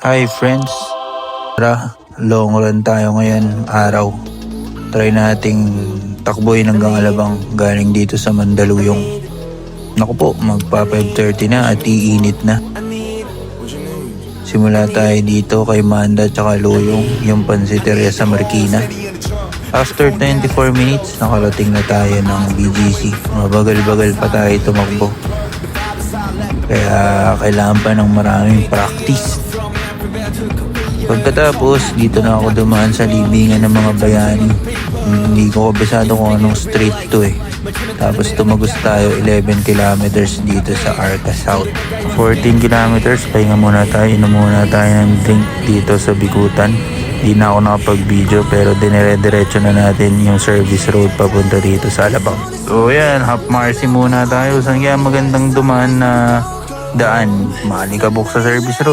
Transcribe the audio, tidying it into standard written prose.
Hi friends, tara, long run tayo ngayon araw. Try nating takboy hanggang Alabang galing dito sa Mandaluyong. Naku po, magpa 5:30 na at iinit na. Simula tayo dito kay Manda tsaka Luyong, yung pansiteria sa Marikina. After 24 minutes, nakarating na tayo ng BGC. Mabagal-bagal pa tayo tumakbo. Kaya kailangan pa ng maraming practice. Pagkatapos, dito na ako dumaan sa libingan ng mga bayani. Hindi ko kabisado kung anong street to eh. Tapos tumagos tayo 11 kilometers dito sa Arca South. 14 kilometers, pahinga muna tayo. Inom muna tayo ng drink dito sa Bikutan. Di na ako nakapag-video pero dinire-diretso na natin yung service road papunta dito sa Alabang. So yan, half Marcy muna tayo. Saan kaya magandang dumaan na daan? Malikabok sa service road.